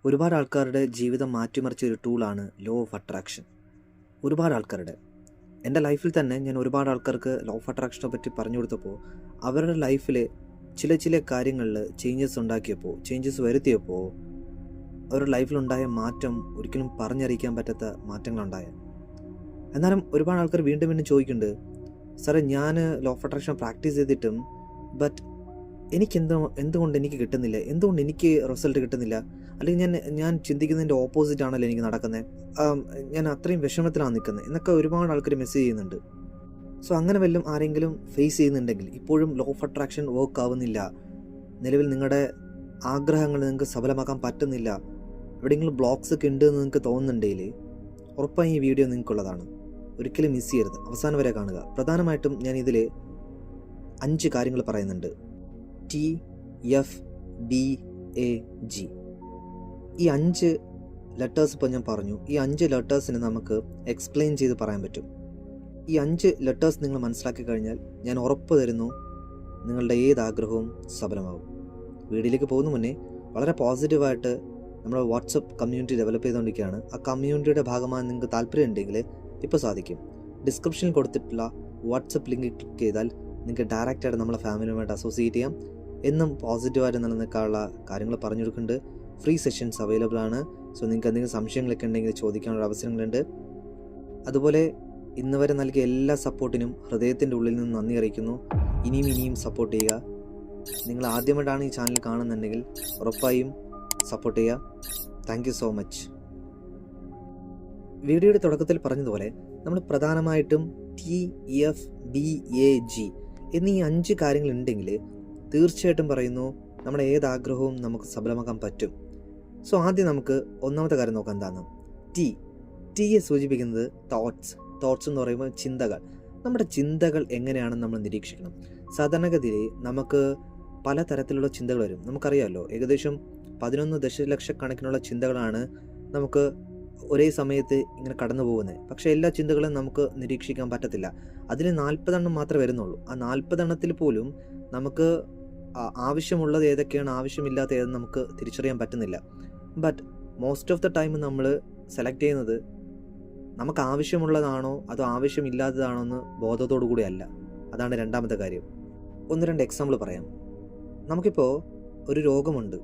ഒരുപാട് ആൾക്കാരുടെ ജീവിതം മാറ്റിമറിച്ച ഒരു ടൂളാണ് ലോ ഓഫ് അട്രാക്ഷൻ. ഒരുപാട് ആൾക്കാരുടെ എൻ്റെ ലൈഫിൽ തന്നെ ഞാൻ ഒരുപാട് ആൾക്കാർക്ക് ലോ ഓഫ് അട്രാക്ഷനെ പറ്റി പറഞ്ഞു കൊടുത്തപ്പോൾ അവരുടെ ലൈഫിൽ ചില കാര്യങ്ങളിൽ ചേഞ്ചസ് വരുത്തിയപ്പോൾ അവരുടെ ലൈഫിലുണ്ടായ മാറ്റം ഒരിക്കലും പറഞ്ഞറിയിക്കാൻ പറ്റാത്ത മാറ്റങ്ങളുണ്ടായ. എന്നാലും ഒരുപാട് ആൾക്കാർ വീണ്ടും ചോദിക്കുന്നുണ്ട്, സാറേ ഞാൻ ലോ ഓഫ് അട്രാക്ഷൻ പ്രാക്ടീസ് ചെയ്തിട്ടും ബട്ട് എന്തുകൊണ്ട് എനിക്ക് കിട്ടുന്നില്ല, എന്തുകൊണ്ട് എനിക്ക് റിസൾട്ട് കിട്ടുന്നില്ല, അല്ലെങ്കിൽ ഞാൻ ചിന്തിക്കുന്നതിൻ്റെ ഓപ്പോസിറ്റ് ആണല്ലോ എനിക്ക് നടക്കുന്നത്, ഞാൻ അത്രയും വിഷമത്തിലാണ് നിൽക്കുന്നത് എന്നൊക്കെ ഒരുപാട് ആൾക്കാർ മെസ്സേജ് ചെയ്യുന്നുണ്ട്. സോ അങ്ങനെ വല്ലതും ആരെങ്കിലും ഫേസ് ചെയ്യുന്നുണ്ടെങ്കിൽ, ഇപ്പോഴും ലോ ഓഫ് അട്രാക്ഷൻ വർക്ക് ആവുന്നില്ല, നിലവിൽ നിങ്ങളുടെ ആഗ്രഹങ്ങൾ നിങ്ങൾക്ക് സഫലമാക്കാൻ പറ്റുന്നില്ല, എവിടെയെങ്കിലും ബ്ലോക്സ് ഒക്കെ ഉണ്ട് എന്ന് നിങ്ങൾക്ക് തോന്നുന്നുണ്ടെങ്കിൽ ഉറപ്പായും ഈ വീഡിയോ നിങ്ങൾക്കുള്ളതാണ്. ഒരിക്കലും മിസ് ചെയ്യരുത്, അവസാനം വരെ കാണുക. പ്രധാനമായിട്ടും ഞാൻ ഇതിൽ 5 കാര്യങ്ങൾ പറയുന്നുണ്ട്. TFBAG, ഈ 5 ലെറ്റേഴ്സ് ഇപ്പോൾ ഞാൻ പറഞ്ഞു. ഈ 5 ലെറ്റേഴ്സിന് നമുക്ക് എക്സ്പ്ലെയിൻ ചെയ്ത് പറയാൻ പറ്റും. ഈ 5 ലെറ്റേഴ്സ് നിങ്ങൾ മനസ്സിലാക്കി കഴിഞ്ഞാൽ ഞാൻ ഉറപ്പ് തരുന്നു നിങ്ങളുടെ ഏത് ആഗ്രഹവും സഫലമാകും. വീഡിയോയിലേക്ക് പോകുന്ന മുന്നേ വളരെ പോസിറ്റീവായിട്ട് നമ്മുടെ വാട്സപ്പ് കമ്മ്യൂണിറ്റി ഡെവലപ്പ് ചെയ്തുകൊണ്ടിരിക്കുകയാണ്. ആ കമ്മ്യൂണിറ്റിയുടെ ഭാഗമായി നിങ്ങൾക്ക് താല്പര്യം ഉണ്ടെങ്കിൽ ഇപ്പോൾ സാധിക്കും. ഡിസ്ക്രിപ്ഷനിൽ കൊടുത്തിട്ടുള്ള വാട്സപ്പ് ലിങ്ക് ക്ലിക്ക് ചെയ്താൽ നിങ്ങൾക്ക് ഡയറക്റ്റായിട്ട് നമ്മളെ ഫാമിലിയുമായിട്ട് അസോസിയേറ്റ് ചെയ്യാം. എന്നും പോസിറ്റീവായിട്ട് നിലനിൽക്കാനുള്ള കാര്യങ്ങൾ പറഞ്ഞു കൊടുക്കുന്നുണ്ട്. ഫ്രീ സെഷൻസ് അവൈലബിൾ ആണ്. സോ നിങ്ങൾക്ക് എന്തെങ്കിലും സംശയങ്ങളൊക്കെ ഉണ്ടെങ്കിൽ ചോദിക്കാനുള്ള അവസരങ്ങളുണ്ട്. അതുപോലെ ഇന്ന് വരെ നൽകിയ എല്ലാ സപ്പോർട്ടിനും ഹൃദയത്തിൻ്റെ ഉള്ളിൽ നിന്ന് നന്ദി അറിയിക്കുന്നു. ഇനിയും സപ്പോർട്ട് ചെയ്യുക. നിങ്ങൾ ആദ്യമായിട്ടാണ് ഈ ചാനൽ കാണുന്നുണ്ടെങ്കിൽ ഉറപ്പായും സപ്പോർട്ട് ചെയ്യുക. Thank you so much. വീഡിയോയുടെ തുടക്കത്തിൽ പറഞ്ഞതുപോലെ നമ്മൾ പ്രധാനമായിട്ടും TFBAG എന്നീ 5 കാര്യങ്ങളുണ്ടെങ്കിൽ തീർച്ചയായിട്ടും പറയുന്നു നമ്മുടെ ഏതാഗ്രഹവും നമുക്ക് സഫലമാക്കാൻ പറ്റും. സോ ആദ്യം നമുക്ക് ഒന്നാമത്തെ കാര്യം നോക്കാം. എന്താണ് ടിയെ സൂചിപ്പിക്കുന്നത് തോട്ട്സ് എന്ന് പറയുമ്പോൾ ചിന്തകൾ. നമ്മുടെ ചിന്തകൾ എങ്ങനെയാണെന്ന് നമ്മൾ നിരീക്ഷിക്കണം. സാധാരണഗതിയിൽ നമുക്ക് പലതരത്തിലുള്ള ചിന്തകൾ വരും. നമുക്കറിയാമല്ലോ, ഏകദേശം 11 ദശലക്ഷക്കണക്കിനുള്ള ചിന്തകളാണ് നമുക്ക് ഒരേ സമയത്ത് ഇങ്ങനെ കടന്നു പോകുന്നത്. പക്ഷേ എല്ലാ ചിന്തകളും നമുക്ക് നിരീക്ഷിക്കാൻ പറ്റത്തില്ല. അതിൽ 40 എണ്ണം മാത്രമേ വരുന്നുള്ളൂ. ആ 40 എണ്ണത്തിൽ പോലും നമുക്ക് ആവശ്യമുള്ളത് ഏതൊക്കെയാണ്, ആവശ്യമില്ലാത്ത ഏതെന്ന് നമുക്ക് തിരിച്ചറിയാൻ പറ്റുന്നില്ല. But most of the time നമ്മൾ സെലക്ട് ചെയ്യുന്നത് നമുക്ക് ആവശ്യമുള്ളതാണോ അതോ ആവശ്യമില്ലാത്തതാണോ എന്ന് ബോധത്തോടു കൂടി അല്ല. അതാണ് രണ്ടാമത്തെ കാര്യം. 1-2 എക്സാമ്പിൾ പറയാം. നമുക്കിപ്പോൾ ഒരു രോഗമുണ്ട്.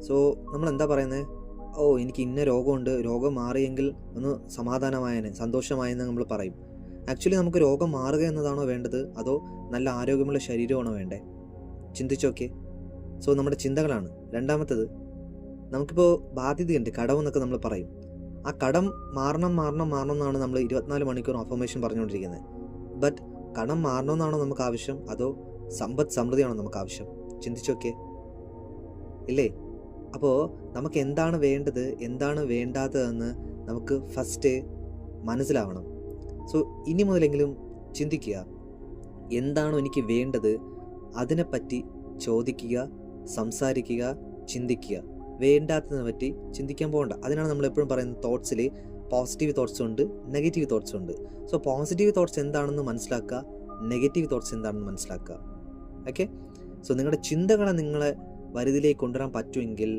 സോ നമ്മൾ എന്താ പറയുന്നത്, എനിക്ക് ഇന്ന രോഗമുണ്ട്, രോഗം മാറിയെങ്കിൽ ഒന്ന് സമാധാനമായേനെ, സന്തോഷമായെന്ന് നമ്മൾ പറയും. ആക്ച്വലി നമുക്ക് രോഗം മാറുക എന്നതാണോ വേണ്ടത്, അതോ നല്ല ആരോഗ്യമുള്ള ശരീരമാണോ വേണ്ടേ? ചിന്തിച്ചോക്കെ. സോ നമ്മുടെ ചിന്തകളാണ്. രണ്ടാമത്തത്, നമുക്കിപ്പോൾ ബാധ്യതയുണ്ട്, കടമെന്നൊക്കെ നമ്മൾ പറയും. ആ കടം മാറണം എന്നാണ് നമ്മൾ 24 മണിക്കൂർ അഫർമേഷൻ പറഞ്ഞുകൊണ്ടിരിക്കുന്നത്. ബട്ട് കടം മാറണമെന്നാണോ നമുക്ക് ആവശ്യം, അതോ സമ്പദ് സമൃദ്ധിയാണോ നമുക്ക് ആവശ്യം? ചിന്തിച്ചോക്കെ ഇല്ലേ? അപ്പോൾ നമുക്ക് എന്താണ് വേണ്ടത്, എന്താണ് വേണ്ടാത്തതെന്ന് നമുക്ക് ഫസ്റ്റ് മനസ്സിലാവണം. സോ ഇനി മുതലെങ്കിലും ചിന്തിക്കുക, എന്താണോ എനിക്ക് വേണ്ടത് അതിനെപ്പറ്റി ചോദിക്കുക, സംസാരിക്കുക, ചിന്തിക്കുക. വേണ്ടാത്തതിനെ പറ്റി ചിന്തിക്കാൻ പോകണ്ട. അതിനാണ് നമ്മൾ എപ്പോഴും പറയുന്നത്, തോട്ട്സിൽ പോസിറ്റീവ് തോട്ട്സും ഉണ്ട്, നെഗറ്റീവ് തോട്ട്സും ഉണ്ട്. സോ പോസിറ്റീവ് തോട്ട്സ് എന്താണെന്ന് മനസ്സിലാക്കുക, നെഗറ്റീവ് തോട്ട്സ് എന്താണെന്ന് മനസ്സിലാക്കുക. ഓക്കെ. സോ നിങ്ങളുടെ ചിന്തകളെ നിങ്ങളെ വരുതിയിലേക്ക് കൊണ്ടുവരാൻ പറ്റുമെങ്കിൽ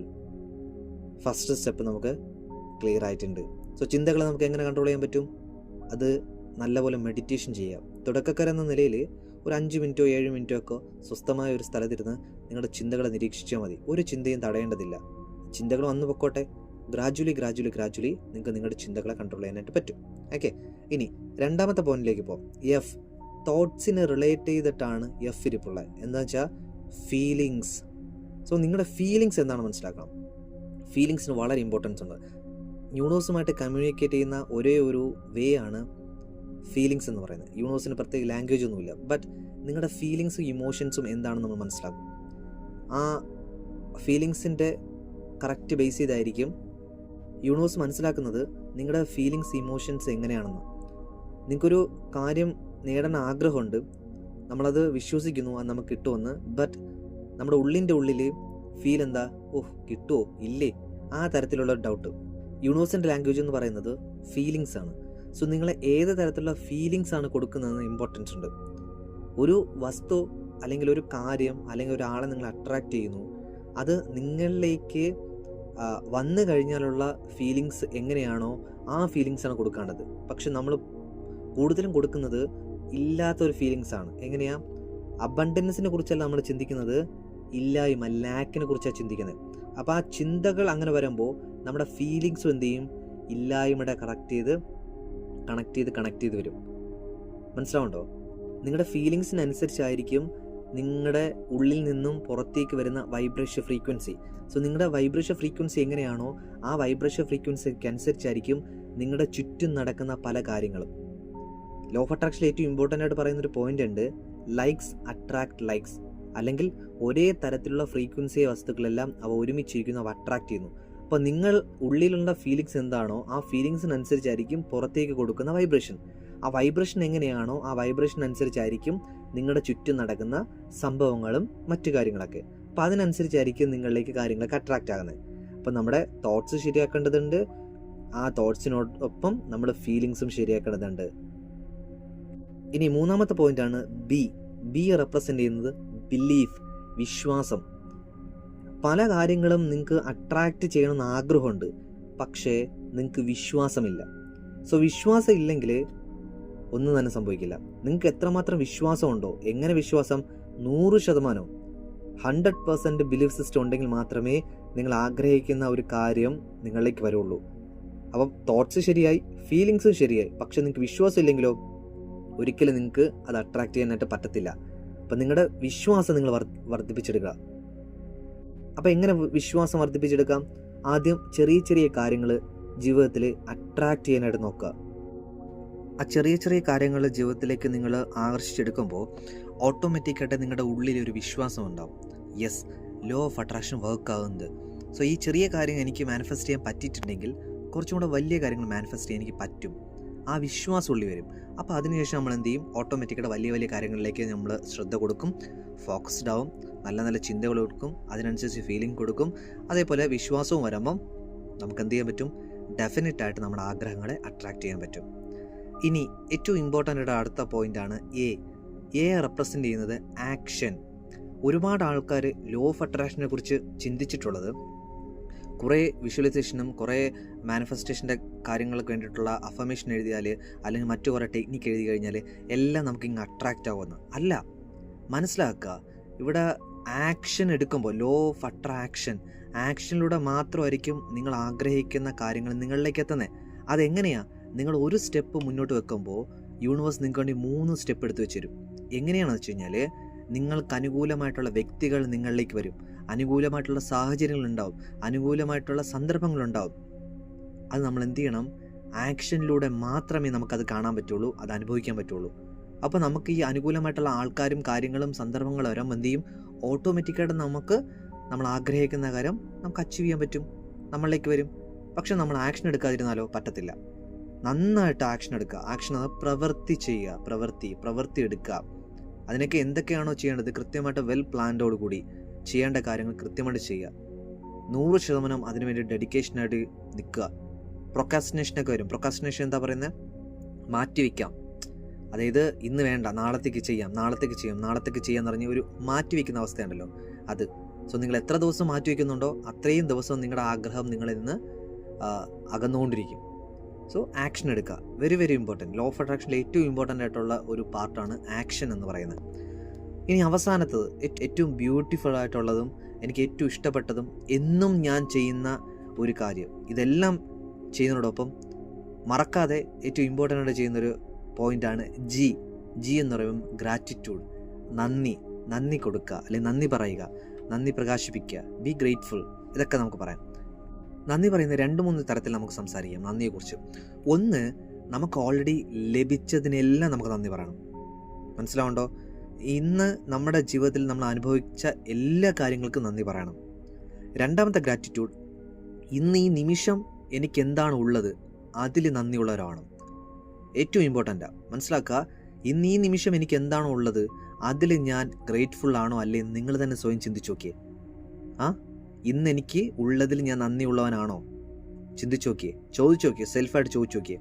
ഫസ്റ്റ് സ്റ്റെപ്പ് നമുക്ക് ക്ലിയർ ആയിട്ടുണ്ട്. സോ ചിന്തകളെ നമുക്ക് എങ്ങനെ കൺട്രോൾ ചെയ്യാൻ പറ്റും? അത് നല്ലപോലെ മെഡിറ്റേഷൻ ചെയ്യുക. തുടക്കക്കാരെന്ന നിലയിൽ ഒരു 5 മിനിറ്റോ 7 മിനിറ്റോ ഒക്കെ സ്വസ്ഥമായ ഒരു സ്ഥലത്തിരുന്ന് നിങ്ങളുടെ ചിന്തകളെ നിരീക്ഷിച്ചാൽ മതി. ഒരു ചിന്തയും തടയേണ്ടതില്ല. ചിന്തകൾ വന്നു പൊക്കോട്ടെ. ഗ്രാജുവലി നിങ്ങൾക്ക് നിങ്ങളുടെ ചിന്തകളെ കൺട്രോൾ ചെയ്യാനായിട്ട് പറ്റും. ഓക്കെ. ഇനി രണ്ടാമത്തെ പോയിന്റിലേക്ക് പോകാം. തോട്ട്സിനെ റിലേറ്റ് ചെയ്തിട്ടാണ് ഇരിപ്പുള്ളത്. എന്താ വെച്ചാൽ ഫീലിങ്സ്. സോ നിങ്ങളുടെ ഫീലിങ്സ് എന്താണെന്ന് മനസ്സിലാക്കണം. ഫീലിങ്സിന് വളരെ ഇമ്പോർട്ടൻസ് ഉണ്ട്. യൂണിവേഴ്സുമായിട്ട് കമ്മ്യൂണിക്കേറ്റ് ചെയ്യുന്ന ഒരേ ഒരു വേ ആണ് ഫീലിങ്സ് എന്ന് പറയുന്നത്. യൂണിവേഴ്സിന് പ്രത്യേക ലാംഗ്വേജ് ഒന്നുമില്ല. ബട്ട് നിങ്ങളുടെ ഫീലിങ്സും ഇമോഷൻസും എന്താണെന്ന് നമ്മൾ മനസ്സിലാക്കും. ആ ഫീലിങ്സിൻ്റെ കറക്റ്റ് ബേസ് ചെയ്തായിരിക്കും യൂണിവേഴ്സ് മനസ്സിലാക്കുന്നത് നിങ്ങളുടെ ഫീലിങ്സ് ഇമോഷൻസ് എങ്ങനെയാണെന്ന്. നിങ്ങൾക്കൊരു കാര്യം നേടാൻ ആഗ്രഹമുണ്ട്, നമ്മളത് വിശ്വസിക്കുന്നു അത് നമുക്ക് കിട്ടുമെന്ന്. ബട്ട് നമ്മുടെ ഉള്ളിൻ്റെ ഉള്ളിൽ ഫീൽ എന്താ, കിട്ടുമോ ഇല്ലേ, ആ തരത്തിലുള്ള ഡൗട്ട്. യൂണിവേഴ്സിൻ്റെ ലാംഗ്വേജ് എന്ന് പറയുന്നത് ഫീലിങ്സ് ആണ്. സോ നിങ്ങൾ ഏത് തരത്തിലുള്ള ഫീലിങ്സ് ആണ് കൊടുക്കുന്നതെന്ന് ഇമ്പോർട്ടൻസ് ഉണ്ട്. ഒരു വസ്തു അല്ലെങ്കിൽ ഒരു കാര്യം അല്ലെങ്കിൽ ഒരാളെ നിങ്ങൾ അട്രാക്റ്റ് ചെയ്യുന്നു, അത് നിങ്ങളിലേക്ക് വന്നു കഴിഞ്ഞാലുള്ള ഫീലിങ്സ് എങ്ങനെയാണോ ആ ഫീലിങ്സാണ് കൊടുക്കേണ്ടത്. പക്ഷെ നമ്മൾ കൂടുതലും കൊടുക്കുന്നത് ഇല്ലാത്തൊരു ഫീലിങ്സാണ്. എങ്ങനെയാ? അബണ്ടൻസിനെ കുറിച്ചല്ല നമ്മൾ ചിന്തിക്കുന്നത്, ഇല്ലായ്മ, ലാക്കിനെ കുറിച്ചാണ് ചിന്തിക്കുന്നത്. അപ്പോൾ ആ ചിന്തകൾ അങ്ങനെ വരുമ്പോൾ നമ്മുടെ ഫീലിങ്സും എന്ത് ചെയ്യും? ഇല്ലായ്മയുടെ കണക്ട് ചെയ്ത് വരും. മനസ്സിലാവുണ്ടോ? നിങ്ങളുടെ ഫീലിങ്സിനനുസരിച്ചായിരിക്കും നിങ്ങളുടെ ഉള്ളിൽ നിന്നും പുറത്തേക്ക് വരുന്ന വൈബ്രേഷൻ ഫ്രീക്വൻസി. സോ നിങ്ങളുടെ വൈബ്രേഷൻ ഫ്രീക്വൻസി എങ്ങനെയാണോ ആ വൈബ്രേഷൻ ഫ്രീക്വൻസിക്ക് അനുസരിച്ചായിരിക്കും നിങ്ങളുടെ ചുറ്റും നടക്കുന്ന പല കാര്യങ്ങളും. ലോ ഓഫ് അട്രാക്ഷനിൽ ഏറ്റവും ഇമ്പോർട്ടൻ്റ് ആയിട്ട് പറയുന്നൊരു പോയിന്റ് ഉണ്ട്, ലൈക്സ് അട്രാക്ട് ലൈക്സ്. അല്ലെങ്കിൽ ഒരേ തരത്തിലുള്ള ഫ്രീക്വൻസി വസ്തുക്കളെല്ലാം അവ ഒരുമിച്ചിരിക്കുന്നു, അവ അട്രാക്ട് ചെയ്യുന്നു. അപ്പോൾ നിങ്ങൾ ഉള്ളിലുള്ള ഫീലിങ്സ് എന്താണോ ആ ഫീലിങ്സിനനുസരിച്ചായിരിക്കും പുറത്തേക്ക് കൊടുക്കുന്ന വൈബ്രേഷൻ. ആ വൈബ്രേഷൻ എങ്ങനെയാണോ ആ വൈബ്രേഷൻ അനുസരിച്ചായിരിക്കും നിങ്ങളുടെ ചുറ്റും നടക്കുന്ന സംഭവങ്ങളും മറ്റു കാര്യങ്ങളൊക്കെ. അപ്പോൾ അതിനനുസരിച്ചായിരിക്കും നിങ്ങളിലേക്ക് കാര്യങ്ങളൊക്കെ അട്രാക്റ്റ് ആകുന്നത്. അപ്പോൾ നമ്മുടെ തോട്ട്സ് ശരിയാക്കേണ്ടതുണ്ട്, ആ തോട്ട്സിനോടൊപ്പം നമ്മുടെ ഫീലിങ്സും ശരിയാക്കേണ്ടതുണ്ട്. ഇനി മൂന്നാമത്തെ പോയിന്റാണ് ബി റെപ്രസെൻ്റ് ചെയ്യുന്നത് ബിലീഫ്, വിശ്വാസം. പല കാര്യങ്ങളും നിങ്ങൾക്ക് അട്രാക്റ്റ് ചെയ്യണമെന്ന് ആഗ്രഹമുണ്ട്, പക്ഷേ നിങ്ങൾക്ക് വിശ്വാസമില്ല. സോ വിശ്വാസം ഇല്ലെങ്കിൽ ഒന്നും തന്നെ സംഭവിക്കില്ല. നിങ്ങൾക്ക് എത്രമാത്രം വിശ്വാസമുണ്ടോ, എങ്ങനെ വിശ്വാസം? 100%, 100% ബിലീഫ് സിസ്റ്റം ഉണ്ടെങ്കിൽ മാത്രമേ നിങ്ങൾ ആഗ്രഹിക്കുന്ന ഒരു കാര്യം നിങ്ങളിലേക്ക് വരുള്ളൂ. അപ്പം തോട്ട്സ് ശരിയായി, ഫീലിങ്സും ശരിയായി, പക്ഷെ നിങ്ങൾക്ക് വിശ്വാസം ഇല്ലെങ്കിലോ ഒരിക്കലും നിങ്ങൾക്ക് അത് അട്രാക്റ്റ് ചെയ്യാനായിട്ട് പറ്റത്തില്ല. അപ്പം നിങ്ങളുടെ വിശ്വാസം നിങ്ങൾ വർദ്ധിപ്പിച്ചെടുക്കുക. അപ്പം എങ്ങനെ വിശ്വാസം വർദ്ധിപ്പിച്ചെടുക്കാം? ആദ്യം ചെറിയ ചെറിയ കാര്യങ്ങൾ ജീവിതത്തിൽ അട്രാക്റ്റ് ചെയ്യാനായിട്ട് നോക്കുക. ആ ചെറിയ ചെറിയ കാര്യങ്ങൾ ജീവിതത്തിലേക്ക് നിങ്ങൾ ആകർഷിച്ചെടുക്കുമ്പോൾ ഓട്ടോമാറ്റിക്കായിട്ട് നിങ്ങളുടെ ഉള്ളിൽ ഒരു വിശ്വാസം ഉണ്ടാവും. Yes, law of attraction work ആകുന്നത്. സോ ഈ ചെറിയ കാര്യം എനിക്ക് മാനിഫെസ്റ്റ് ചെയ്യാൻ പറ്റിയിട്ടുണ്ടെങ്കിൽ കുറച്ചും കൂടെ വലിയ കാര്യങ്ങൾ മാനിഫെസ്റ്റ് ചെയ്യാൻ എനിക്ക് പറ്റും. ആ വിശ്വാസം ഉള്ളി വരും. അപ്പോൾ അതിനുശേഷം നമ്മൾ എന്ത് ചെയ്യും? ഓട്ടോമാറ്റിക്കായിട്ട് വലിയ വലിയ കാര്യങ്ങളിലേക്ക് നമ്മൾ ശ്രദ്ധ കൊടുക്കും, ഫോക്കസ്ഡ് ആവും, നല്ല നല്ല ചിന്തകൾ കൊടുക്കും, അതിനനുസരിച്ച് ഫീലിംഗ് കൊടുക്കും. അതേപോലെ വിശ്വാസവും വരുമ്പം നമുക്ക് എന്ത് ചെയ്യാൻ പറ്റും? ഡെഫിനറ്റായിട്ട് നമ്മുടെ ആഗ്രഹങ്ങളെ അട്രാക്റ്റ് ചെയ്യാൻ പറ്റും. ഇനി ഏറ്റവും ഇമ്പോർട്ടൻ്റ് ആയിട്ട് അടുത്ത പോയിൻ്റാണ് എ റെപ്രസെൻ്റ് ചെയ്യുന്നത് ആക്ഷൻ. ഒരുപാട് ആൾക്കാർ ലോ ഓഫ് അട്രാക്ഷനെ കുറിച്ച് ചിന്തിച്ചിട്ടുള്ളത് കുറേ വിഷ്വലൈസേഷനും കുറേ മാനിഫെസ്റ്റേഷൻ്റെ കാര്യങ്ങൾക്ക് വേണ്ടിയിട്ടുള്ള അഫർമേഷൻ എഴുതിയാൽ അല്ലെങ്കിൽ മറ്റു കുറേ ടെക്നിക്ക് എഴുതി കഴിഞ്ഞാൽ എല്ലാം നമുക്ക് ഇങ്ങ് അട്രാക്റ്റ് ആവുമെന്ന് അല്ല. മനസ്സിലാക്കുക, ഇവിടെ ആക്ഷൻ എടുക്കുമ്പോൾ ലോ ഓഫ് ആക്ഷനിലൂടെ മാത്രമായിരിക്കും നിങ്ങൾ ആഗ്രഹിക്കുന്ന കാര്യങ്ങൾ നിങ്ങളിലേക്ക് എത്തുന്നത്. അതെങ്ങനെയാണ്? നിങ്ങൾ ഒരു സ്റ്റെപ്പ് മുന്നോട്ട് വെക്കുമ്പോൾ യൂണിവേഴ്സ് നിങ്ങൾക്ക് വേണ്ടി 3 സ്റ്റെപ്പ് എടുത്ത് വെച്ച് തരും. എങ്ങനെയാണെന്ന് വെച്ച് കഴിഞ്ഞാൽ നിങ്ങൾക്ക് അനുകൂലമായിട്ടുള്ള വ്യക്തികൾ നിങ്ങളിലേക്ക് വരും, അനുകൂലമായിട്ടുള്ള സാഹചര്യങ്ങളുണ്ടാവും, അനുകൂലമായിട്ടുള്ള സന്ദർഭങ്ങളുണ്ടാവും. അത് നമ്മൾ എന്ത് ചെയ്യണം? ആക്ഷനിലൂടെ മാത്രമേ നമുക്കത് കാണാൻ പറ്റുള്ളൂ, അത് അനുഭവിക്കാൻ പറ്റുള്ളൂ. അപ്പോൾ നമുക്ക് ഈ അനുകൂലമായിട്ടുള്ള ആൾക്കാരും കാര്യങ്ങളും സന്ദർഭങ്ങളും വരാൻ എന്ത് ചെയ്യും? ഓട്ടോമാറ്റിക്കായിട്ട് നമ്മൾ ആഗ്രഹിക്കുന്ന കാര്യം നമുക്ക് അച്ചീവ് ചെയ്യാൻ പറ്റും, നമ്മളിലേക്ക് വരും. പക്ഷെ നമ്മൾ ആക്ഷൻ എടുക്കാതിരുന്നാലോ? പറ്റത്തില്ല. നന്നായിട്ട് ആക്ഷൻ എടുക്കുക. ആക്ഷൻ അത് പ്രവൃത്തി ചെയ്യുക, പ്രവൃത്തി എടുക്കുക. അതിനൊക്കെ എന്തൊക്കെയാണോ ചെയ്യേണ്ടത് കൃത്യമായിട്ട് വെൽ പ്ലാൻഡോട് കൂടി ചെയ്യേണ്ട കാര്യങ്ങൾ കൃത്യമായിട്ട് ചെയ്യുക. 100% അതിനുവേണ്ടി ഡെഡിക്കേഷനായിട്ട് നിൽക്കുക. പ്രൊക്കാസ്റ്റിനേഷനൊക്കെ വരും. പ്രൊക്കാസ്റ്റിനേഷൻ എന്താ പറയുന്നത്? മാറ്റിവെക്കാം. അതായത് ഇന്ന് വേണ്ട, നാളത്തേക്ക് ചെയ്യാം പറഞ്ഞ് ഒരു മാറ്റിവെക്കുന്ന അവസ്ഥയുണ്ടല്ലോ, അത്. സോ നിങ്ങൾ എത്ര ദിവസം മാറ്റിവെക്കുന്നുണ്ടോ അത്രയും ദിവസം നിങ്ങളുടെ ആഗ്രഹം നിങ്ങളിൽ നിന്ന് അകന്നുകൊണ്ടിരിക്കും. സോ ആക്ഷൻ എടുക്കുക. Very very important. Law of അട്രാക്ഷനിൽ ഏറ്റവും ഇമ്പോർട്ടൻ്റ് ആയിട്ടുള്ള ഒരു പാർട്ടാണ് ആക്ഷൻ എന്ന് പറയുന്നത്. ഇനി അവസാനത്തത് ഏറ്റവും ബ്യൂട്ടിഫുൾ ആയിട്ടുള്ളതും എനിക്ക് ഏറ്റവും ഇഷ്ടപ്പെട്ടതും എന്നും ഞാൻ ചെയ്യുന്ന ഒരു കാര്യം, ഇതെല്ലാം ചെയ്യുന്നതോടൊപ്പം മറക്കാതെ ഏറ്റവും ഇമ്പോർട്ടൻ്റ് ആയിട്ട് ചെയ്യുന്നൊരു പോയിൻ്റാണ് ജി എന്ന് പറയുമ്പം ഗ്രാറ്റിറ്റ്യൂഡ്. നന്ദി കൊടുക്കുക, അല്ലെങ്കിൽ നന്ദി പറയുക, നന്ദി പ്രകാശിപ്പിക്കുക, ബി ഗ്രേറ്റ്ഫുൾ. ഇതൊക്കെ നമുക്ക് പറയാം. നന്ദി പറയുന്ന 2-3 തരത്തിൽ നമുക്ക് സംസാരിക്കാം നന്ദിയെക്കുറിച്ച്. ഒന്ന്, നമുക്ക് ഓൾറെഡി ലഭിച്ചതിനെല്ലാം നമുക്ക് നന്ദി പറയണം. മനസ്സിലാവുണ്ടോ? ഇന്ന് നമ്മുടെ ജീവിതത്തിൽ നമ്മൾ അനുഭവിച്ച എല്ലാ കാര്യങ്ങൾക്കും നന്ദി പറയണം. രണ്ടാമത്തെ ഗ്രാറ്റിറ്റ്യൂഡ്, ഇന്ന് ഈ നിമിഷം എനിക്ക് എന്താണ് ഉള്ളത് അതിൽ നന്ദിയുള്ളവരാണ്. ഏറ്റവും ഇമ്പോർട്ടൻ്റാണ്. മനസ്സിലാക്കുക, ഇന്ന് ഈ നിമിഷം എനിക്ക് എന്താണോ ഉള്ളത് അതിൽ ഞാൻ ഗ്രേറ്റ്ഫുൾ ആണോ അല്ലേ എന്ന് നിങ്ങൾ തന്നെ സ്വയം ചിന്തിച്ചു നോക്കിയേ. ഇന്ന് എനിക്ക് ഉള്ളതിൽ ഞാൻ നന്ദിയുള്ളവനാണോ? ചിന്തിച്ചു നോക്കിയേ, ചോദിച്ചു നോക്കിയേ, സെൽഫായിട്ട് ചോദിച്ചു നോക്കിയേ.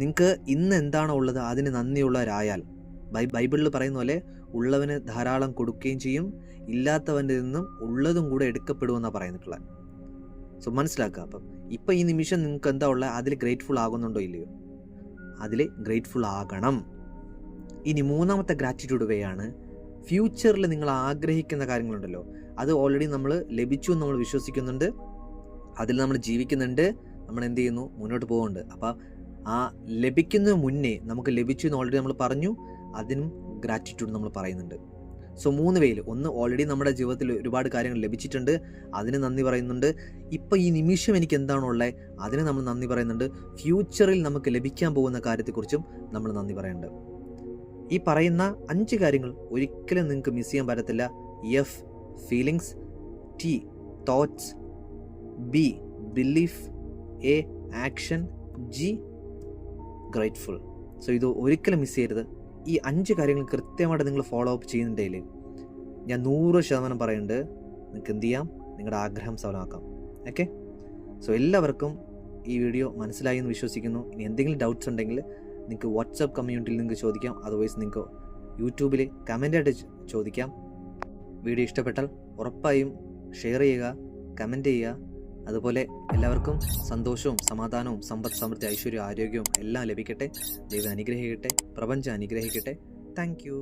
നിങ്ങൾക്ക് ഇന്ന് എന്താണോ ഉള്ളത് അതിന് നന്ദിയുള്ളവരായാൽ ബൈബിളിൽ പറയുന്ന പോലെ ഉള്ളവന് ധാരാളം കൊടുക്കുകയും ചെയ്യും, ഇല്ലാത്തവൻ്റെ നിന്നും ഉള്ളതും കൂടെ എടുക്കപ്പെടുമെന്നാണ് പറയുന്നിട്ടുള്ളത്. സോ മനസ്സിലാക്കുക. അപ്പം ഇപ്പം ഈ നിമിഷം നിങ്ങൾക്ക് എന്താ ഉള്ളത്, അതിൽ ഗ്രേറ്റ്ഫുൾ ആകുന്നുണ്ടോ ഇല്ലയോ? അതിൽ ഗ്രേറ്റ്ഫുൾ ആകണം. ഇനി മൂന്നാമത്തെ ഗ്രാറ്റിറ്റ്യൂഡ് വേ ആണ്, ഫ്യൂച്ചറിൽ നിങ്ങൾ ആഗ്രഹിക്കുന്ന കാര്യങ്ങളുണ്ടല്ലോ, അത് ഓൾറെഡി നമ്മൾ ലഭിച്ചു എന്ന് നമ്മൾ വിശ്വസിക്കുന്നുണ്ട്, അതിൽ നമ്മൾ ജീവിക്കുന്നുണ്ട്, നമ്മൾ എന്ത് ചെയ്യുന്നു, മുന്നോട്ട് പോകുന്നുണ്ട്. അപ്പോൾ ആ ലഭിക്കുന്നതിന് മുന്നേ നമുക്ക് ലഭിച്ചു എന്ന് ഓൾറെഡി നമ്മൾ പറഞ്ഞു, അതിനും ഗ്രാറ്റിറ്റ്യൂഡ് നമ്മൾ പറയുന്നുണ്ട്. സോ 3 വേയിൽ, ഒന്ന് ഓൾറെഡി നമ്മുടെ ജീവിതത്തിൽ ഒരുപാട് കാര്യങ്ങൾ ലഭിച്ചിട്ടുണ്ട്, അതിന് നന്ദി പറയുന്നുണ്ട്. ഇപ്പോൾ ഈ നിമിഷം എനിക്ക് എന്താണുള്ളത്, അതിന് നമ്മൾ നന്ദി പറയുന്നുണ്ട്. ഫ്യൂച്ചറിൽ നമുക്ക് ലഭിക്കാൻ പോകുന്ന കാര്യത്തെക്കുറിച്ചും നമ്മൾ നന്ദി പറയുന്നുണ്ട്. ഈ പറയുന്ന 5 കാര്യങ്ങൾ ഒരിക്കലും നിങ്ങൾക്ക് മിസ് ചെയ്യാൻ പറ്റത്തില്ല. F feelings, T thoughts, B belief, A action, G grateful. So ഇത് ഒരിക്കലും മിസ് ചെയ്യരുത്. ഈ 5 കാര്യങ്ങൾ കൃത്യമായിട്ട് നിങ്ങൾ ഫോളോ അപ്പ് ചെയ്യുന്നുണ്ടെങ്കിൽ ഞാൻ 100% പറയുന്നുണ്ട്, നിങ്ങൾക്ക് എന്ത് ചെയ്യാം, നിങ്ങളുടെ ആഗ്രഹം സഫലമാക്കാം. ഓക്കെ, സോ എല്ലാവർക്കും ഈ വീഡിയോ മനസ്സിലായി എന്ന് വിശ്വസിക്കുന്നു. ഇനി എന്തെങ്കിലും ഡൗട്ട്സ് ഉണ്ടെങ്കിൽ നിങ്ങൾക്ക് വാട്സപ്പ് കമ്മ്യൂണിറ്റിയിൽ നിങ്ങൾക്ക് ചോദിക്കാം, അതർവൈസ് നിങ്ങൾക്ക് യൂട്യൂബിൽ കമൻ്റായിട്ട് ചോദിക്കാം. വീഡിയോ ഇഷ്ടപ്പെട്ടാൽ ഉറപ്പായും ഷെയർ ചെയ്യുക, കമൻറ്റ് ചെയ്യുക. അതുപോലെ എല്ലാവർക്കും സന്തോഷവും സമാധാനവും സമ്പത്ത് സമൃദ്ധി ഐശ്വര്യവും ആരോഗ്യവും എല്ലാം ലഭിക്കട്ടെ. ദൈവം അനുഗ്രഹിക്കട്ടെ, പ്രപഞ്ചം അനുഗ്രഹിക്കട്ടെ. Thank you.